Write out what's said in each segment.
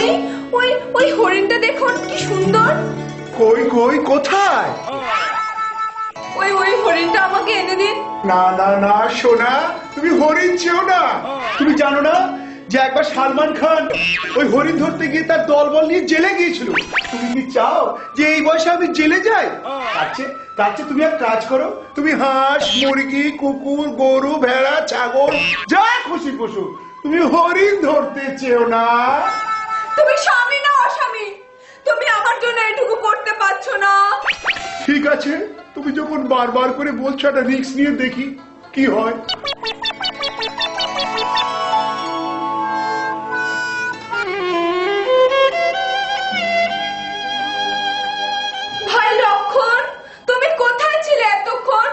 স্বামী, ওই ওই হরিণটা দেখুন কি সুন্দর। কই কই কোথায়? ওই ওই হরিণটা আমাকে এনে দিন। না না না সোনা, তুমি হরিণ চেও না। তুমি জানো না যে একবার সালমান খান ওই হরিণ ধরতে গিয়ে তার দলবল নিয়ে জেলে গিয়েছিল। তুমি কি চাও যে এই বয়সে আমি জেলে যাই? তার চেয়ে তুমি এক কাজ করো, তুমি হাঁস, মুরগি, কুকুর, গরু, ভেড়া, ছাগল যা খুশি পশু, তুমি হরিণ ধরতে চেও না। তুমি স্বামী না অস্বামী? তুমি আমার জন্য এটুকু করতে পারছো না? ঠিক আছে, তুমি যখন বারবার করে বলছো একটা রিস্ক নিয়ে দেখি কি হয়। ভাই লক্ষণ, তুমি কোথায় ছিলে এতক্ষণ?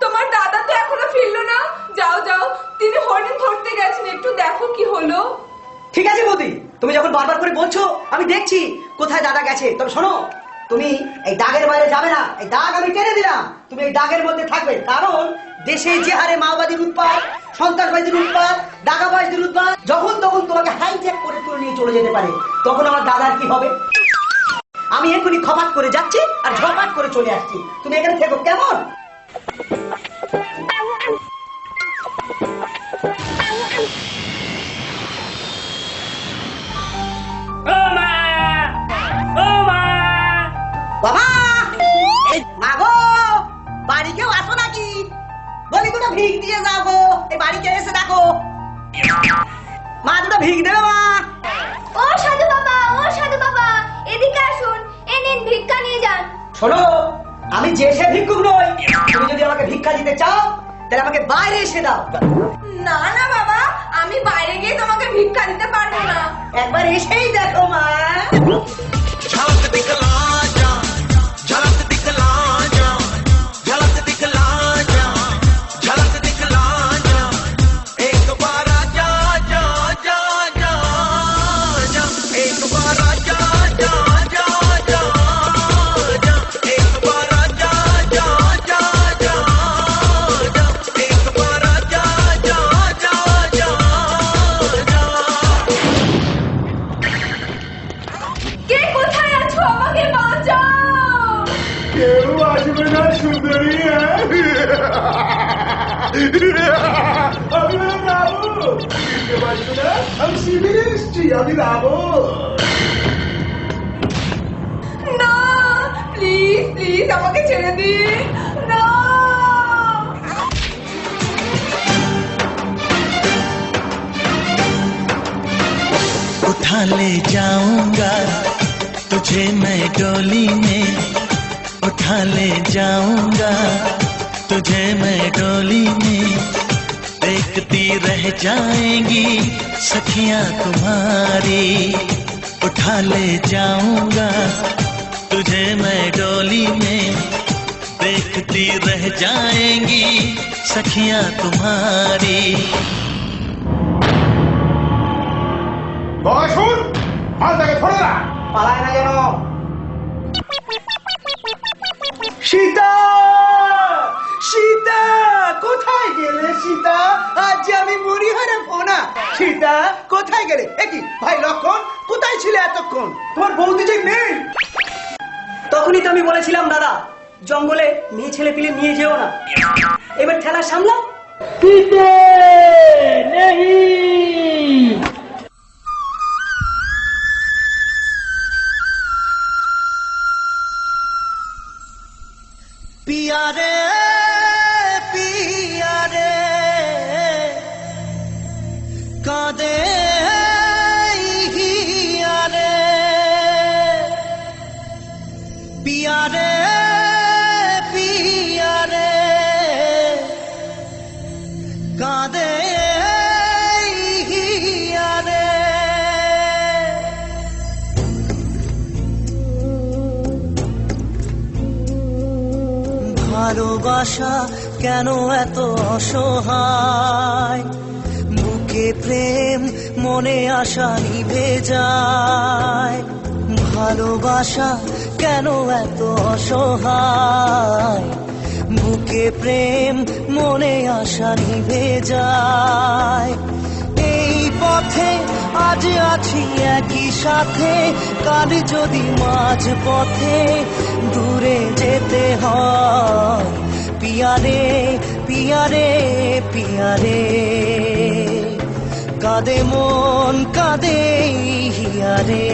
তোমার দাদা তো এখনো ফিরলো না। যাও যাও, তিনি হরিণ ধরতে গেছেন, একটু দেখো কি হলো। ঠিক আছে বৌদি, তুমি যখন বারবার করে বলছো আমি দেখছি কোথায় দাদা গেছে। তবে শোনো, তুমি এই দাগের বাইরে যাবে না। এই দাগ আমি টেনে দিলাম, তুমি এই দাগের মধ্যে থাকবে। কারণ দেশে যে হারে মাওবাদীর উৎপাত, সন্ত্রাসবাদীর উৎপাত, দাগাবাজদের উৎপাত, যখন তখন তোমাকে হাইজ্যাক করে তুলে নিয়ে চলে যেতে পারে। তখন আমার দাদার কি হবে? আমি এখনই খপাত করে যাচ্ছি আর ঝপাট করে চলে আসছি। তুমি এখানে থেকো, কেমন? বাবা, এই মা গো, বাড়ি কেউ আসো নাকি? বলি দুটো ভিক দিয়ে যাও গো। এই বাড়িতে এসে দেখো মা, দুটো ভিক দেবে মা? ও সাধু বাবা, ও সাধু বাবা, এদিকে আসুন, এ নিন ভিক্ষা নিয়ে যান। শোনো, আমি যে সে ভিক্ষুক নই। তুমি যদি আমাকে ভিক্ষা দিতে চাও তাহলে আমাকে বাইরে এসে দাও। না না বাবা, আমি বাইরে গিয়ে তোমাকে ভিক্ষা দিতে পারবো না। একবার এসেই দেখো মা। झलक दिखला जा, झलक दिखला जा, झलक दिखला जा, झलक दिखला जा, एक बार आजा जा जा जा जा, एक बार आजा जा जा जा जा, एक बार आजा जा जा जा जा, एक बार आजा जा जा जा जा। কে কোথায় আছো? আমাকে বাঁচাও। কেউ আসবে না সুন্দরী। আমি রাবো, বুঝতে পারছো না? আমি শিবিরে এসছি, আমি রাবো। না, প্লিজ প্লিজ আমাকে ছেড়ে দিন। না। उठा ले जाऊंगा तुझे मैं डोली में, उठा ले जाऊंगा तुझे मैं डोली में, देखती रह जाएंगी सखियां तुम्हारी। उठा ले जाऊंगा तुझे मैं डोली में, देखती रह जाएंगी सखियां तुम्हारी। বসুন, মালটাকে ধরে না। পালায় না যেন। সীতা, সীতা কোথায় গেলে? সীতা, আজ যে আমি মরি হারাবো না। সীতা কোথায় গেলে? একই ভাই লক্ষণ, কোথায় ছিলে এতক্ষণ? তোমার বৌদি যে নেই। তখনই তো আমি বলেছিলাম দাদা, জঙ্গলে মেয়ে ছেলে পিলে নিয়ে যেও না। এবার ঠেলা সামলাও। पिया रे पिया रे कादे हिया रे, पिया रे पिया रे कादे हिया रे। ভালোবাসা কেন এত অসহায়, বুকে প্রেম মনে আশা নিভে যায়। ভালোবাসা কেন এত অসহায়, বুকে প্রেম মনে আশা নিভে যায়। এই পথে আজ আছি একই সাথে কাল যদি মাঝ পথে দূরে যেতে হয় পিয়ারে পিয়ারে পিয়ারে কাঁদে মন কাঁদে হিয়ারে